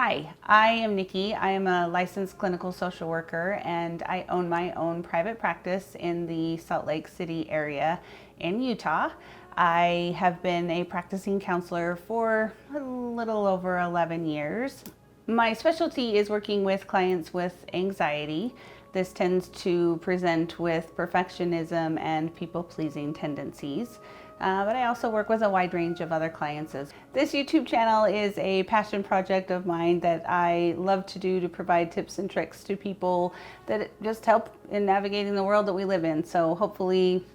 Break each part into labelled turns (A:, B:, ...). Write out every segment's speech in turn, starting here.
A: Hi, I am Nikki. I am a licensed clinical social worker and I own my own private practice in the Salt Lake City area in Utah. I have been a practicing counselor for a little over 11 years. My specialty is working with clients with anxiety. This tends to present with perfectionism and people-pleasing tendencies. But I also work with a wide range of other clients. This YouTube channel is a passion project of mine that I love to do to provide tips and tricks to people that just help in navigating the world that we live in. So hopefully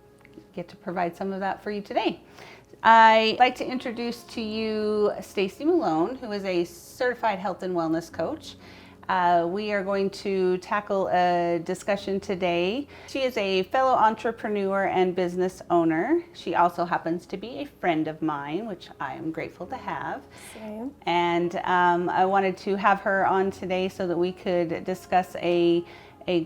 A: get to provide some of that for you today. I'd like to introduce to you Stacy Malone, who is a certified health and wellness coach. We are going to tackle a discussion today. She is a fellow entrepreneur and business owner. She also happens to be a friend of mine, which I am grateful to have.
B: Same.
A: And I wanted to have her on today so that we could discuss a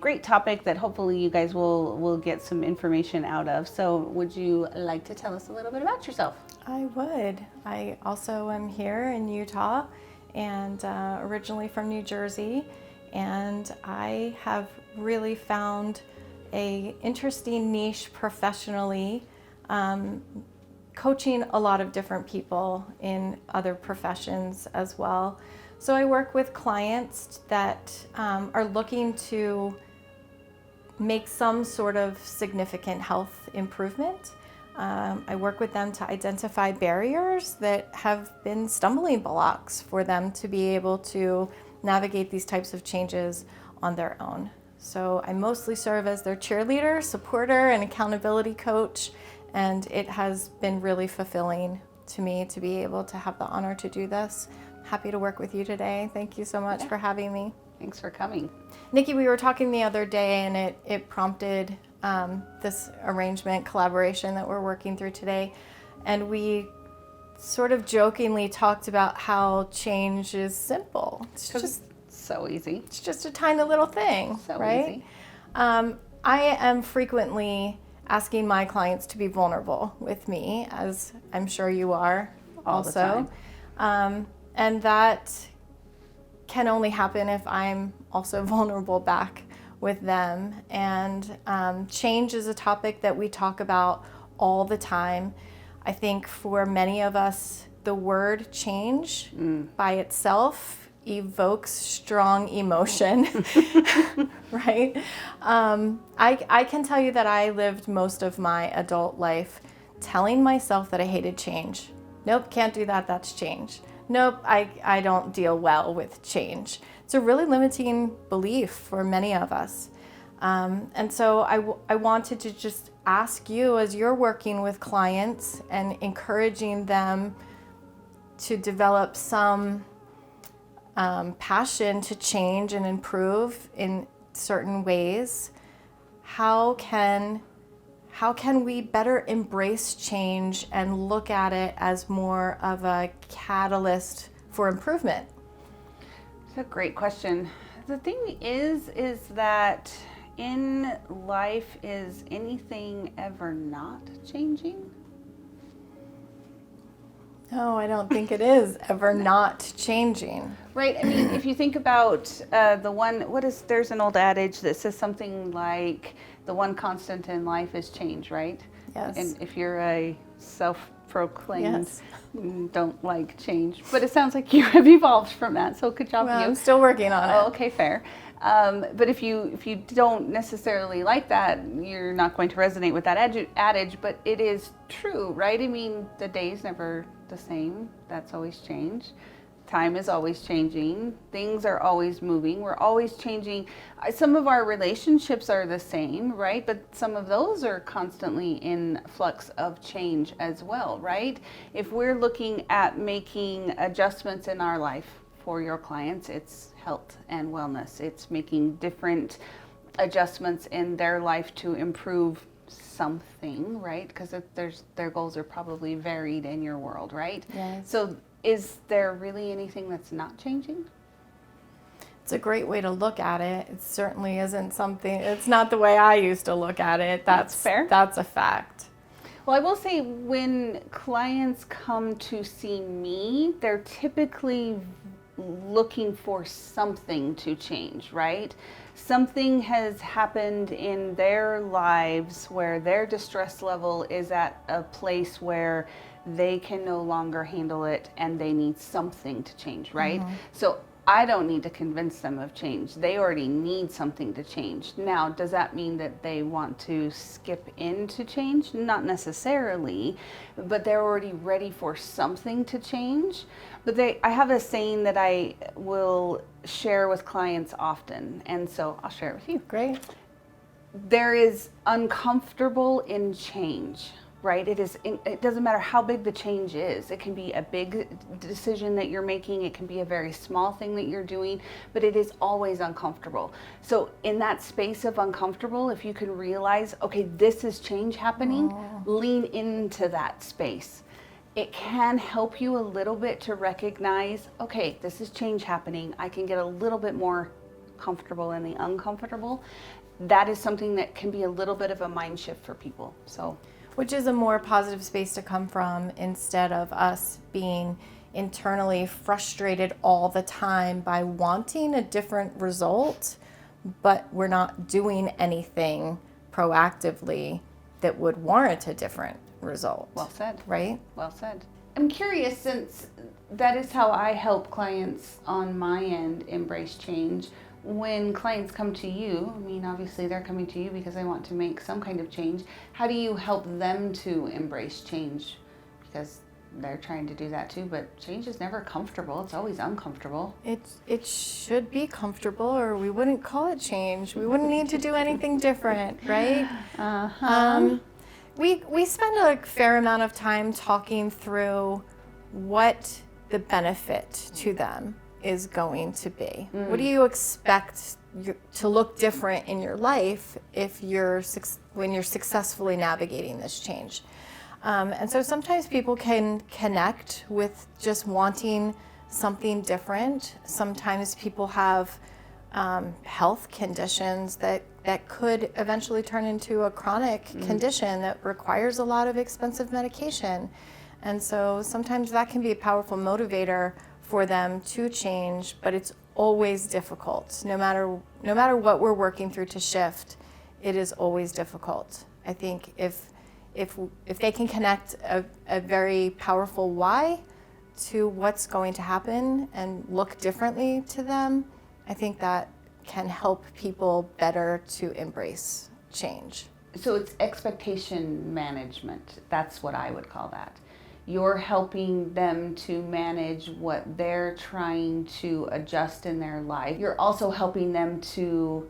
A: great topic that hopefully you guys will get some information out of. So would you like to tell us a little bit about yourself?
B: I would. I also am here in Utah and originally from New Jersey, and I have really found a interesting niche professionally, coaching a lot of different people in other professions as well. So I work with clients that are looking to make some sort of significant health improvement. I work with them to identify barriers that have been stumbling blocks for them to be able to navigate these types of changes on their own. So I mostly serve as their cheerleader, supporter, and accountability coach, and it has been really fulfilling to me to be able to have the honor to do this. Happy to work with you today. Thank you so much for having me.
A: Thanks for coming.
B: Nikki, we were talking the other day and it prompted this arrangement, collaboration that we're working through today. And we sort of jokingly talked about how change is simple. It's just
A: so easy.
B: It's just a tiny little thing,
A: So
B: right?
A: easy.
B: I am frequently asking my clients to be vulnerable with me, as I'm sure you are
A: All the
B: also. And that can only happen if I'm also vulnerable back with them. And change is a topic that we talk about all the time. I think for many of us, the word change by itself evokes strong emotion, right? I can tell you that I lived most of my adult life telling myself that I hated change. Nope, can't do that, that's change. Nope, I don't deal well with change. It's a really limiting belief for many of us. And so I wanted to just ask you, as you're working with clients and encouraging them to develop some passion to change and improve in certain ways, how can we better embrace change and look at it as more of a catalyst for improvement?
A: It's a great question. The thing is that in life, is anything ever not changing?
B: No, I don't think it is ever not changing.
A: Right. I mean, if you think about there's an old adage that says something like the one constant in life is change, right?
B: Yes.
A: And if you're a self-proclaimed
B: Yes.
A: don't like change, but it sounds like you have evolved from that. So good job,
B: Well,
A: you.
B: I'm still working on it.
A: Oh, okay, fair. But if you don't necessarily like that, you're not going to resonate with that adage, but it is true, right? I mean, the day's never the same. That's always change. Time is always changing. Things are always moving. We're always changing. Some of our relationships are the same, right? But some of those are constantly in flux of change as well, right? If we're looking at making adjustments in our life for your clients, it's health and wellness. It's making different adjustments in their life to improve something, right? Because their goals are probably varied in your world, right?
B: Yes.
A: So is there really anything that's not changing?
B: It's a great way to look at it. It certainly isn't something, it's not the way I used to look at it. That's
A: fair.
B: That's a fact.
A: Well, I will say when clients come to see me, they're typically looking for something to change, right? Something has happened in their lives where their distress level is at a place where they can no longer handle it and they need something to change, right? So I don't need to convince them of change. They already need something to change. Now, does that mean that they want to skip into change? Not necessarily, but they're already ready for something to change. But I have a saying that I will share with clients often, and so I'll share it with you.
B: Great.
A: There is uncomfortable in change. Right? It doesn't matter how big the change is. It can be a big decision that you're making. It can be a very small thing that you're doing, but it is always uncomfortable. So in that space of uncomfortable, if you can realize, okay, this is change happening, lean into that space. It can help you a little bit to recognize, okay, this is change happening. I can get a little bit more comfortable in the uncomfortable. That is something that can be a little bit of a mind shift for people. So.
B: Which is a more positive space to come from, instead of us being internally frustrated all the time by wanting a different result, but we're not doing anything proactively that would warrant a different result.
A: Well said.
B: Right?
A: Well said. I'm curious, since that is how I help clients on my end embrace change. When clients come to you, I mean, obviously they're coming to you because they want to make some kind of change. How do you help them to embrace change? Because they're trying to do that too, but change is never comfortable. It's always uncomfortable.
B: It should be comfortable, or we wouldn't call it change. We wouldn't need to do anything different, right? We spend a fair amount of time talking through what the benefit to them is going to be. What do you expect to look different in your life when you're successfully navigating this change? And so sometimes people can connect with just wanting something different. Sometimes people have health conditions that could eventually turn into a chronic condition that requires a lot of expensive medication. And so sometimes that can be a powerful motivator for them to change, but it's always difficult. No matter what we're working through to shift, it is always difficult. I think if they can connect a very powerful why to what's going to happen and look differently to them, I think that can help people better to embrace change.
A: So it's expectation management. That's what I would call that. You're helping them to manage what they're trying to adjust in their life. You're also helping them to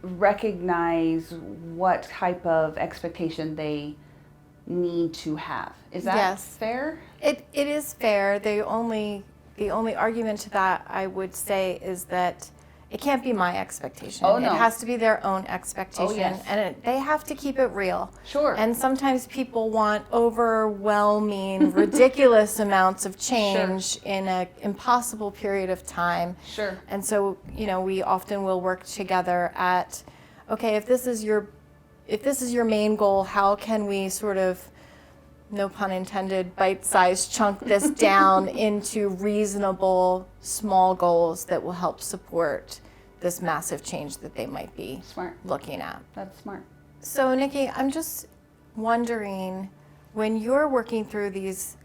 A: recognize what type of expectation they need to have. Is that fair?
B: It is fair. The only argument to that, I would say, is that it can't be my expectation.
A: Oh, no.
B: It has to be their own expectation.
A: Oh, yes.
B: And they have to keep it real.
A: Sure.
B: And sometimes people want overwhelming, ridiculous amounts of change in an impossible period of time.
A: Sure.
B: And so, we often will work together at, okay, if this is your main goal, how can we sort of, no pun intended, bite-sized chunk this down into reasonable small goals that will help support this massive change that they might be looking at.
A: That's smart.
B: So Nikki, I'm just wondering, when you're working through these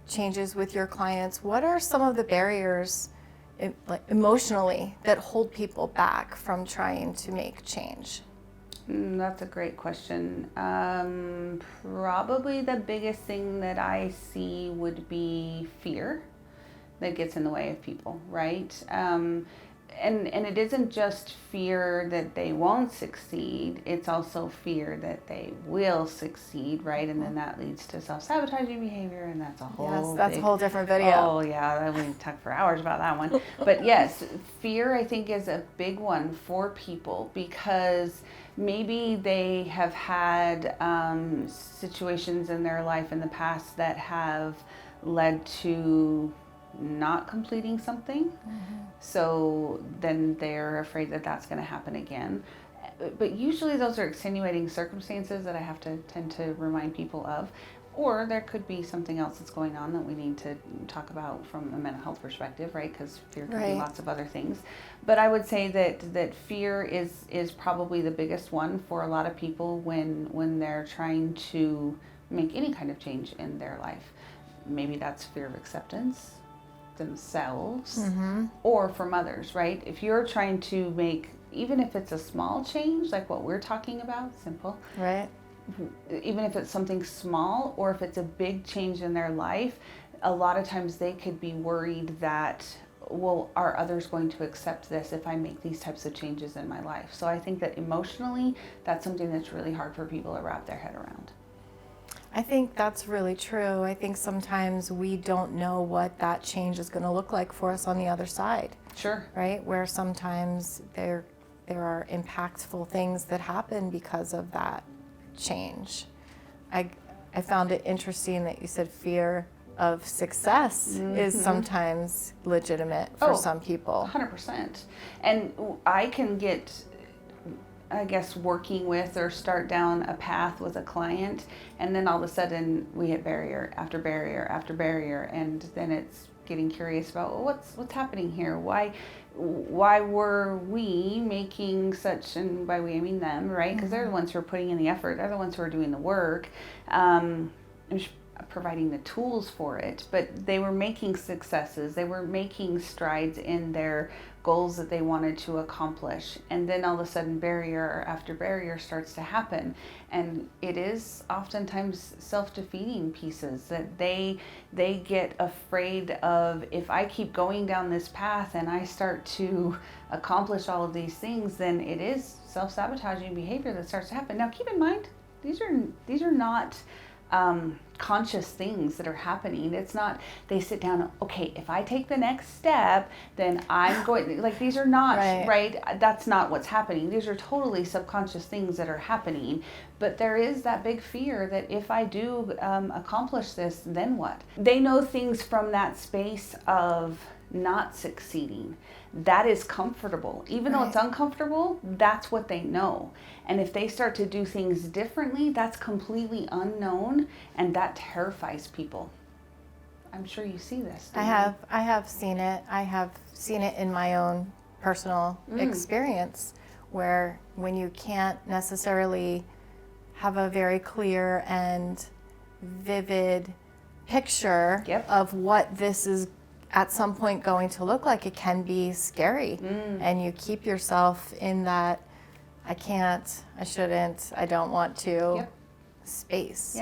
B: changes with your clients, what are some of the barriers emotionally that hold people back from trying to make change?
A: That's a great question. Probably the biggest thing that I see would be fear that gets in the way of people, right? And it isn't just fear that they won't succeed, it's also fear that they will succeed, right? And then that leads to self-sabotaging behavior, and that's a whole
B: a whole different video.
A: Oh yeah, we can talk for hours about that one. But yes, fear I think is a big one for people, because maybe they have had situations in their life in the past that have led to not completing something. So then they're afraid that that's going to happen again. But usually those are extenuating circumstances that I have to tend to remind people of. Or there could be something else that's going on that we need to talk about from a mental health perspective, right? Because fear could be lots of other things. But I would say that fear is probably the biggest one for a lot of people when they're trying to make any kind of change in their life. Maybe that's fear of acceptance themselves or from others, right? If you're trying to make, even if it's a small change, like what we're talking about, simple.
B: Right.
A: Even if it's something small or if it's a big change in their life, a lot of times they could be worried that, well, are others going to accept this if I make these types of changes in my life? So I think that emotionally, that's something that's really hard for people to wrap their head around.
B: I think that's really true. I think sometimes we don't know what that change is going to look like for us on the other side.
A: Sure.
B: Right? Where sometimes there are impactful things that happen because of that change. I found it interesting that you said fear of success is sometimes legitimate for some people.
A: 100%. And I can get, I guess, working with or start down a path with a client, and then all of a sudden we hit barrier after barrier after barrier, and then it's getting curious about, well, what's happening here? Why were we making such, and by we I mean them, right? Because they're the ones who are putting in the effort. They're the ones who are doing the work, and providing the tools for it. But they were making successes. They were making strides in their goals that they wanted to accomplish. And then all of a sudden barrier after barrier starts to happen. And it is oftentimes self-defeating pieces that they get afraid of, if I keep going down this path and I start to accomplish all of these things, then it is self-sabotaging behavior that starts to happen. Now keep in mind, these are not conscious things that are happening. It's not, they sit down, okay, if I take the next step, then I'm going, like, these are not, right? That's not what's happening. These are totally subconscious things that are happening. But there is that big fear that if I do accomplish this, then what? They know things from that space of not succeeding. That is comfortable. Even though it's uncomfortable, that's what they know. And if they start to do things differently, that's completely unknown, and that terrifies people. I'm sure you see this.
B: I have seen it. I have seen it in my own personal experience, where when you can't necessarily have a very clear and vivid picture of what this is at some point going to look like, it can be scary. And you keep yourself in that I can't, I shouldn't, I don't want to space.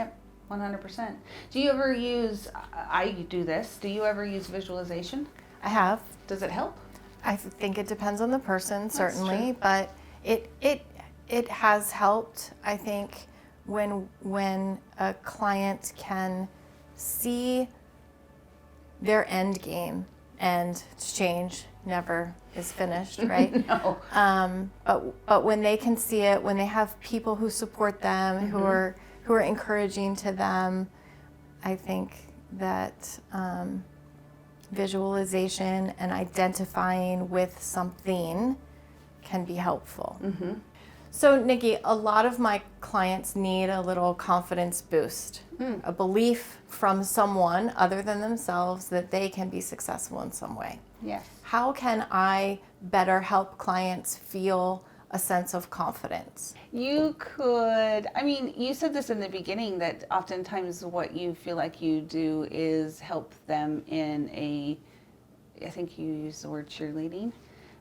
A: 100%. Do you ever use, I do this, do you ever use visualization?
B: I have.
A: Does it help?
B: I think it depends on the person, certainly, but it has helped. I think when a client can see their end game, and change never is finished, right?
A: No.
B: But when they can see it, when they have people who support them, who are encouraging to them, I think that visualization and identifying with something can be helpful. So Nikki, a lot of my clients need a little confidence boost, a belief from someone other than themselves that they can be successful in some way.
A: Yes.
B: How can I better help clients feel a sense of confidence?
A: You could, I mean, you said this in the beginning, that oftentimes what you feel like you do is help them in I think you used the word cheerleading,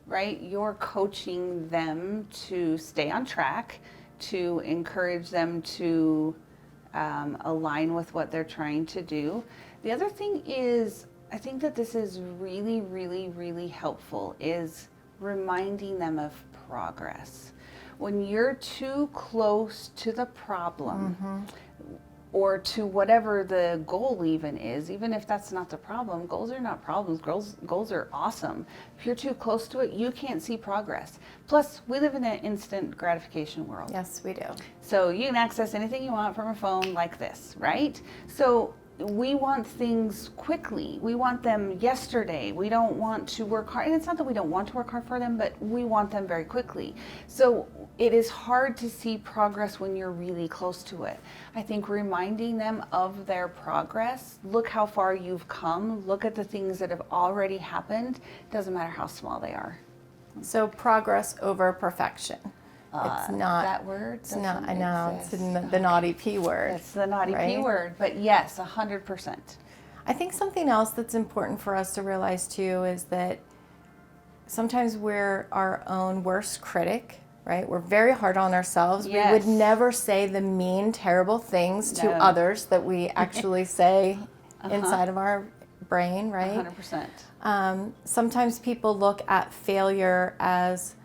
A: right? You're coaching them to stay on track, to encourage them to align with what they're trying to do. The other thing is, I think that this is really, really, really helpful, is reminding them of progress. When you're too close to the problem, or to whatever the goal even is, even if that's not the problem, goals are not problems, goals are awesome. If you're too close to it, you can't see progress. Plus, we live in an instant gratification world.
B: Yes, we do.
A: So you can access anything you want from a phone like this, right? So we want things quickly. We want them yesterday. We don't want to work hard. And it's not that we don't want to work hard for them, but we want them very quickly. So it is hard to see progress when you're really close to it. I think reminding them of their progress, look how far you've come, look at the things that have already happened, doesn't matter how small they are.
B: So progress over perfection. It's not
A: that word.
B: It's not. I know it's
A: Exist.
B: the naughty P word.
A: It's the naughty P
B: right?
A: word. But yes, 100%.
B: I think something else that's important for us to realize too is that sometimes we're our own worst critic, right? We're very hard on ourselves.
A: Yes.
B: We would never say the mean, terrible things to
A: No.
B: others that we actually say inside of our brain, right?
A: 100%.
B: Sometimes people look at failure as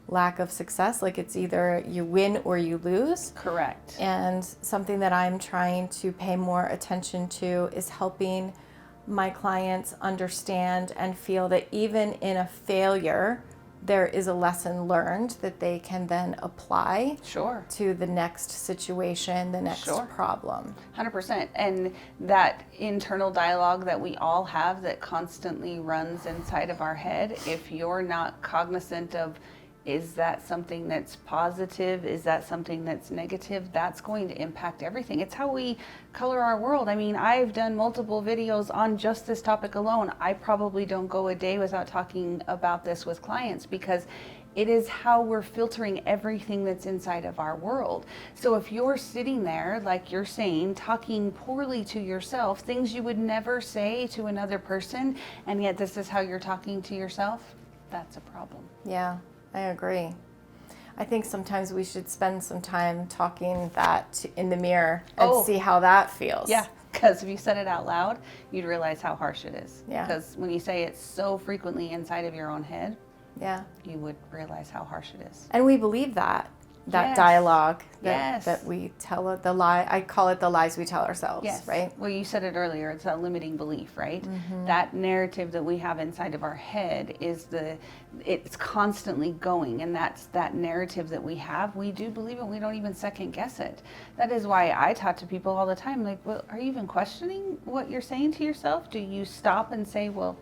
B: lack of success, like it's either you win or you lose.
A: Correct.
B: And something that I'm trying to pay more attention to is helping my clients understand and feel that even in a failure, there is a lesson learned that they can then apply
A: Sure.
B: to the next situation, the next
A: Sure.
B: problem.
A: 100%. And that internal dialogue that we all have that constantly runs inside of our head, if you're not cognizant of, is that something that's positive? Is that something that's negative? That's going to impact everything. It's how we color our world. I mean, I've done multiple videos on just this topic alone. I probably don't go a day without talking about this with clients because it is how we're filtering everything that's inside of our world. So if you're sitting there, like you're saying, talking poorly to yourself, things you would never say to another person, and yet this is how you're talking to yourself, that's a problem.
B: Yeah, I agree. I think sometimes we should spend some time talking that in the mirror and see how that feels.
A: Yeah, because if you said it out loud, you'd realize how harsh it is.
B: Yeah.
A: Because when you say it so frequently inside of your own head,
B: Yeah.
A: you would realize how harsh it is.
B: And we believe that
A: Yes.
B: dialogue
A: Yes.
B: that we tell it, the lie. I call it the lies we tell ourselves,
A: Yes.
B: right?
A: Well, you said it earlier. It's that limiting belief, right?
B: Mm-hmm.
A: That narrative that we have inside of our head it's constantly going, and that's that narrative that we have. We do believe it. We don't even second guess it. That is why I talk to people all the time. Like, well, are you even questioning what you're saying to yourself? Do you stop and say, well,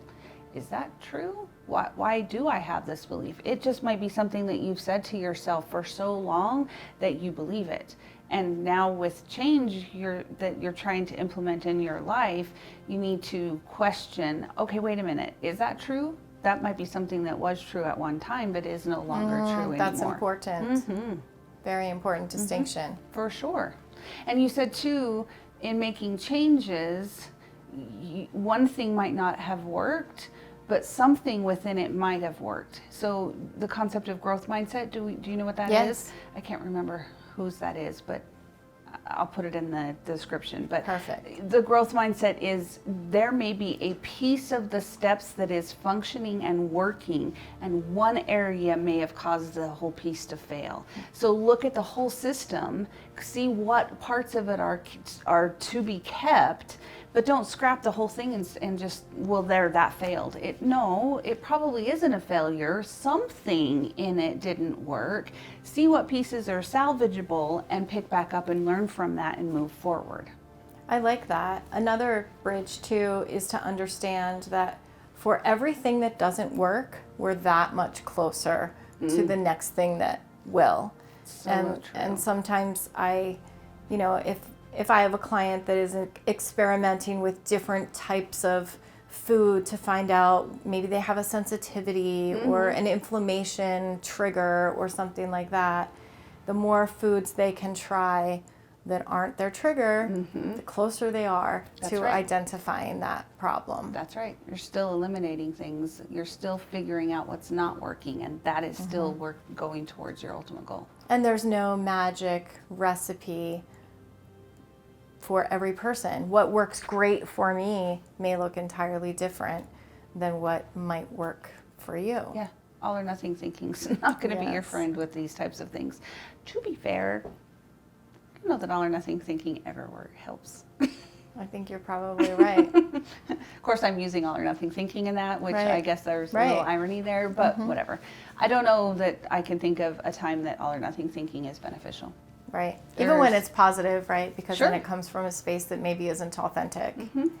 A: is that true? Why do I have this belief? It just might be something that you've said to yourself for so long that you believe it. And now with change that you're trying to implement in your life, you need to question, okay, wait a minute, is that true? That might be something that was true at one time, but is no longer true anymore.
B: That's important.
A: Mm-hmm.
B: Very important distinction.
A: For sure. And you said too, in making changes, one thing might not have worked, but something within it might have worked. So the concept of growth mindset, do you know what that
B: Yes.
A: is? I can't remember whose that is, but I'll put it in the description. But
B: Perfect.
A: the growth mindset is there may be a piece of the steps that is functioning and working, and one area may have caused the whole piece to fail. So look at the whole system, see what parts of it are to be kept, but don't scrap the whole thing and just, well, that failed. It probably isn't a failure. Something in it didn't work. See what pieces are salvageable and pick back up and learn from that and move forward.
B: I like that. Another bridge too is to understand that for everything that doesn't work, we're that much closer to the next thing that will.
A: So true.
B: And sometimes if I have a client that is experimenting with different types of food to find out maybe they have a sensitivity or an inflammation trigger or something like that, the more foods they can try that aren't their trigger, the closer they are to identifying that problem.
A: That's right. You're still eliminating things. You're still figuring out what's not working, and that is still going towards your ultimate goal.
B: And there's no magic recipe for every person. What works great for me may look entirely different than what might work for you.
A: Yeah, all or nothing thinking's not going to be your
B: Yes.
A: friend with these types of things. To be fair, I don't know that all or nothing thinking ever helps.
B: I think you're probably right.
A: Of course, I'm using all or nothing thinking in that, which
B: Right.
A: I guess there's a little irony there, but whatever. I don't know that I can think of a time that all or nothing thinking is beneficial.
B: Right. Even when it's positive, right? Because
A: Sure.
B: then it comes from a space that maybe isn't authentic.
A: You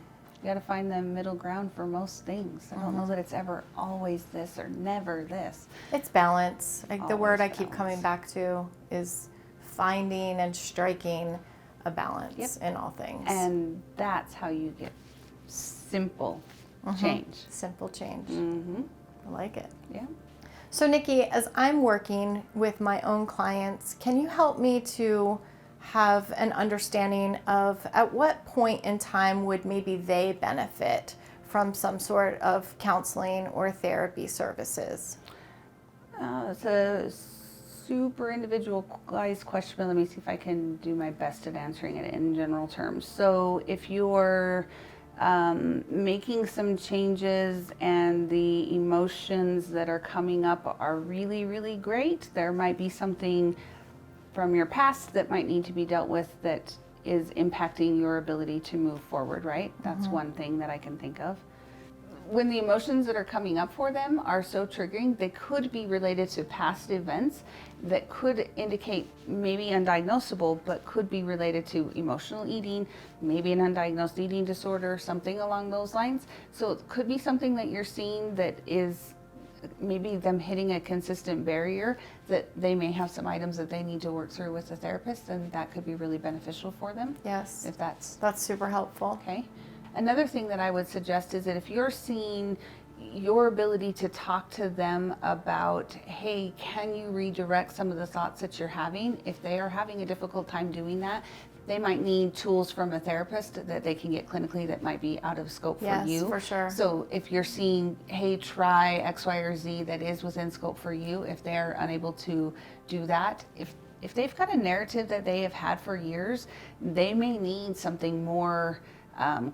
A: got to find the middle ground for most things. I don't know that it's ever always this or never this.
B: It's balance. Like the word I
A: Always
B: keep coming
A: balance.
B: back to is finding and striking a balance
A: Yep.
B: in all things.
A: And that's how you get simple change.
B: Simple change. I like it.
A: Yeah.
B: So Nikki, as I'm working with my own clients, can you help me to have an understanding of at what point in time would maybe they benefit from some sort of counseling or therapy services?
A: It's a super individualized question, but let me see if I can do my best at answering it in general terms. So if you're making some changes and the emotions that are coming up are really, really great, there might be something from your past that might need to be dealt with that is impacting your ability to move forward, right? That's one thing that I can think of. When the emotions that are coming up for them are so triggering, they could be related to past events that could indicate maybe undiagnosable, but could be related to emotional eating, maybe an undiagnosed eating disorder, something along those lines. So it could be something that you're seeing that is maybe them hitting a consistent barrier, that they may have some items that they need to work through with a therapist, and that could be really beneficial for them.
B: Yes.
A: If that's
B: super helpful.
A: okay. Another thing that I would suggest is that if you're seeing your ability to talk to them about, hey, can you redirect some of the thoughts that you're having? If they are having a difficult time doing that, they might need tools from a therapist that they can get clinically that might be out of scope for you.
B: Yes, for sure.
A: So if you're seeing, hey, try X, Y, or Z that is within scope for you, if they're unable to do that, if they've got a narrative that they have had for years, they may need something more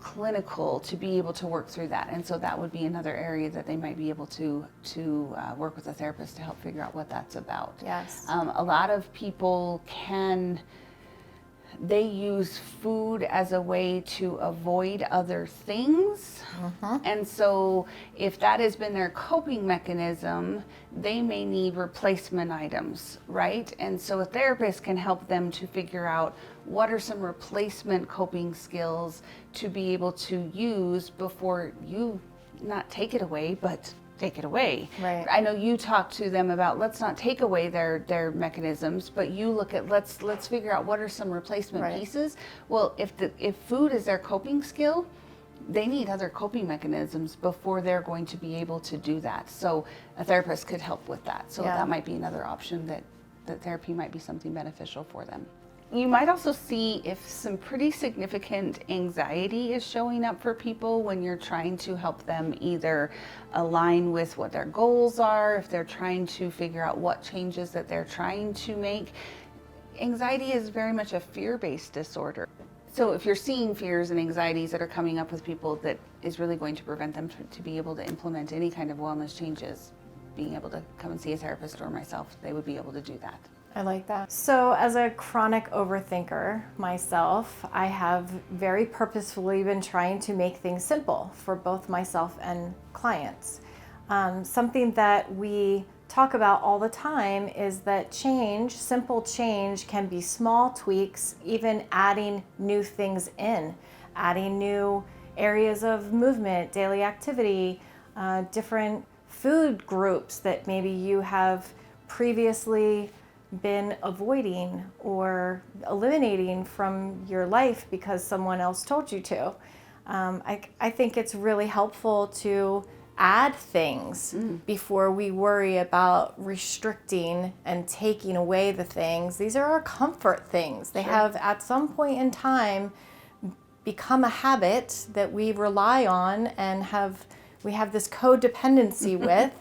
A: clinical to be able to work through that. And so that would be another area that they might be able to work with a therapist to help figure out what that's about.
B: Yes.
A: A lot of people they use food as a way to avoid other things. And so if that has been their coping mechanism, they may need replacement items, right? And so a therapist can help them to figure out what are some replacement coping skills to be able to use before you not take it away, but take it away.
B: Right.
A: I know you talk to them about let's not take away their mechanisms, but you look at let's figure out what are some replacement pieces. Well, if food is their coping skill, they need other coping mechanisms before they're going to be able to do that. So a therapist could help with that. So that might be another option that therapy might be something beneficial for them. You might also see if some pretty significant anxiety is showing up for people when you're trying to help them either align with what their goals are, if they're trying to figure out what changes that they're trying to make. Anxiety is very much a fear-based disorder. So if you're seeing fears and anxieties that are coming up with people, that is really going to prevent them to be able to implement any kind of wellness changes. Being able to come and see a therapist or myself, they would be able to do that.
B: I like that. So as a chronic overthinker myself, I have very purposefully been trying to make things simple for both myself and clients. Something that we talk about all the time is that change, simple change, can be small tweaks, even adding new things in, adding new areas of movement, daily activity, different food groups that maybe you have previously been avoiding or eliminating from your life because someone else told you to. I think it's really helpful to add things before we worry about restricting and taking away the things. These are our comfort things. They have at some point in time become a habit that we rely on and we have this codependency with,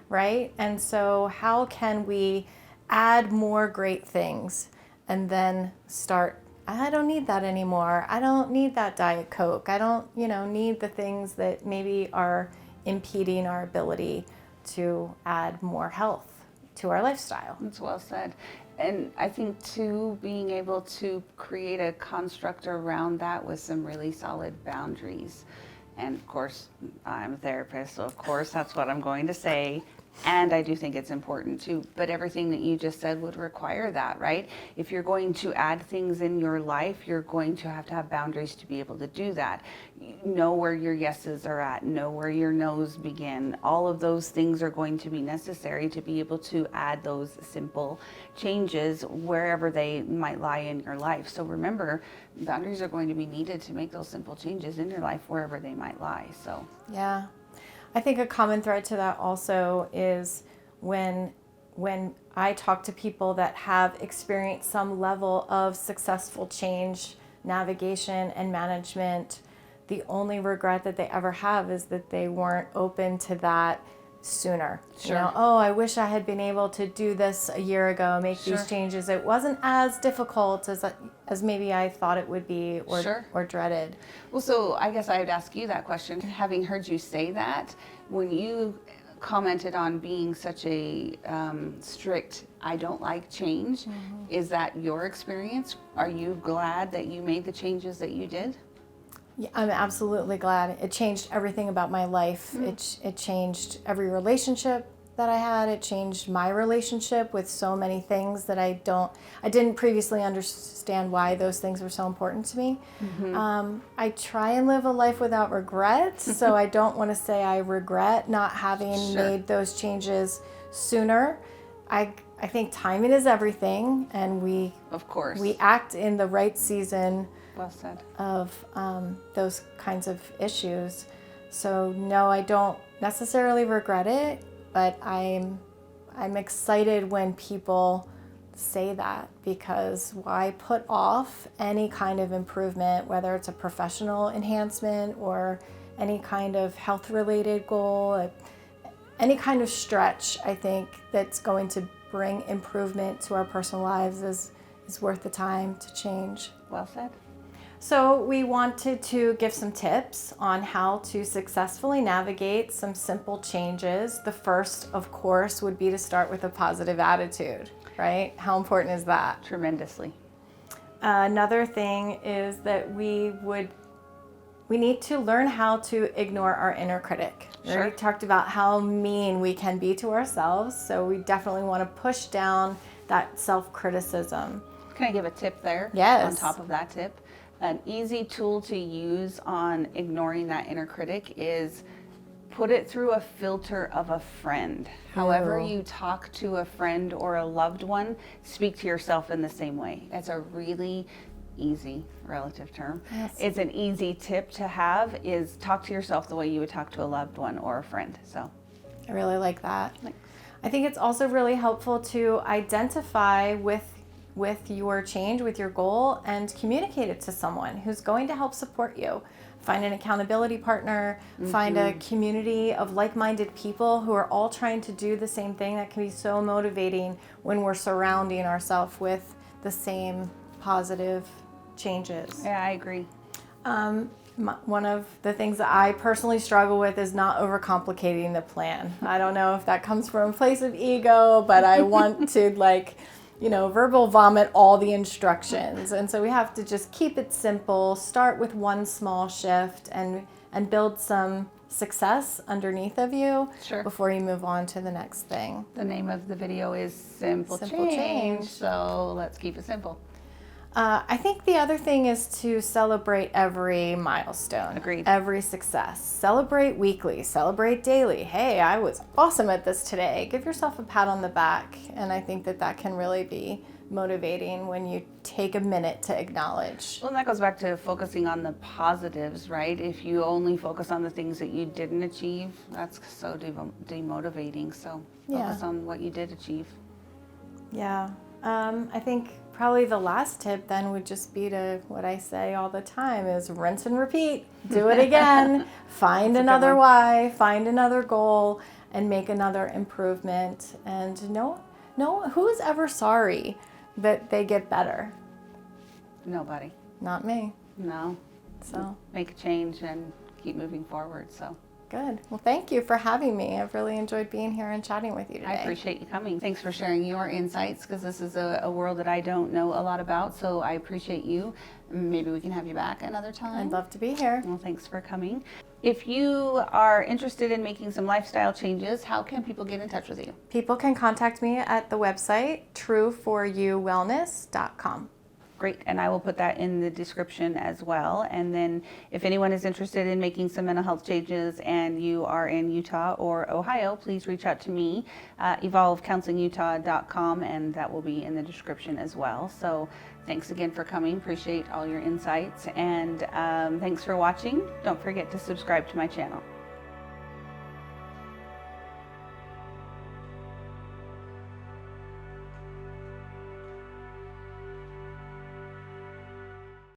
B: right? And so how can we add more great things and then start, I don't need that anymore. I don't need that Diet Coke. I don't, need the things that maybe are impeding our ability to add more health to our lifestyle.
A: That's well said. And I think too, being able to create a construct around that with some really solid boundaries. And of course, I'm a therapist, so of course that's what I'm going to say. And I do think it's important too, but everything that you just said would require that, right? If you're going to add things in your life, you're going to have boundaries to be able to do that. Know where your yeses are at, know where your nos begin. All of those things are going to be necessary to be able to add those simple changes wherever they might lie in your life. So remember, boundaries are going to be needed to make those simple changes in your life wherever they might lie. So
B: yeah. I think a common thread to that also is when I talk to people that have experienced some level of successful change, navigation, and management, the only regret that they ever have is that they weren't open to that sooner.
A: Sure.
B: You know, oh, I wish I had been able to do this a year ago, make
A: Sure.
B: these changes. It wasn't as difficult as maybe I thought it would be or dreaded.
A: Well, so I guess I would ask you that question. Having heard you say that, when you commented on being such a strict, I don't like change, is that your experience? Are you glad that you made the changes that you did?
B: Yeah, I'm absolutely glad. It changed everything about my life. It changed every relationship that I had. It changed my relationship with so many things that I didn't previously understand why those things were so important to me. I try and live a life without regrets, so I don't want to say I regret not having made those changes sooner. I think timing is everything, and we act in the right season.
A: Well said.
B: Of those kinds of issues. So no, I don't necessarily regret it, but I'm excited when people say that, because why put off any kind of improvement, whether it's a professional enhancement or any kind of health related goal, any kind of stretch, I think that's going to bring improvement to our personal lives is worth the time to change.
A: Well said.
B: So we wanted to give some tips on how to successfully navigate some simple changes. The first, of course, would be to start with a positive attitude, right? How important is that?
A: Tremendously.
B: Another thing is that we need to learn how to ignore our inner critic. We already talked about how mean we can be to ourselves, so we definitely want to push down that self-criticism.
A: Can I give a tip there?
B: Yes.
A: On top of that tip? An easy tool to use on ignoring that inner critic is put it through a filter of a friend. However you talk to a friend or a loved one, speak to yourself in the same way. It's a really easy relative term. Yes. It's an easy tip to have, is talk to yourself the way you would talk to a loved one or a friend. So
B: I really like that.
A: Thanks.
B: I think it's also really helpful to identify with your change, with your goal, and communicate it to someone who's going to help support you. Find an accountability partner, find a community of like-minded people who are all trying to do the same thing. That can be so motivating when we're surrounding ourselves with the same positive changes.
A: Yeah, I agree.
B: One of the things that I personally struggle with is not overcomplicating the plan. I don't know if that comes from a place of ego, but I want to verbal vomit all the instructions. And so we have to just keep it simple, start with one small shift and build some success underneath of you before you move on to the next thing.
A: The name of the video is Simple Change. So let's keep it simple.
B: I think the other thing is to celebrate every milestone.
A: Agreed.
B: Every success. Celebrate weekly, celebrate daily. Hey, I was awesome at this today. Give yourself a pat on the back. And I think that can really be motivating when you take a minute to acknowledge.
A: Well, and that goes back to focusing on the positives, right? If you only focus on the things that you didn't achieve, that's so demotivating. So focus on what you did achieve.
B: Yeah. I think probably the last tip then would just be to what I say all the time is rinse and repeat. Do it again. Find another why, find another goal, and make another improvement. And no, who's ever sorry that they get better?
A: Nobody.
B: Not me.
A: No.
B: So
A: make a change and keep moving forward. So
B: Good. Well, thank you for having me. I've really enjoyed being here and chatting with you today.
A: I appreciate you coming. Thanks for sharing your insights, because this is a world that I don't know a lot about, so I appreciate you. Maybe we can have you back another time.
B: I'd love to be here.
A: Well, thanks for coming. If you are interested in making some lifestyle changes, how can people get in touch with you?
B: People can contact me at the website trueforyouwellness.com.
A: Great, and I will put that in the description as well. And then if anyone is interested in making some mental health changes and you are in Utah or Ohio, please reach out to me, evolvecounselingutah.com, and that will be in the description as well. So thanks again for coming. Appreciate all your insights, and thanks for watching. Don't forget to subscribe to my channel.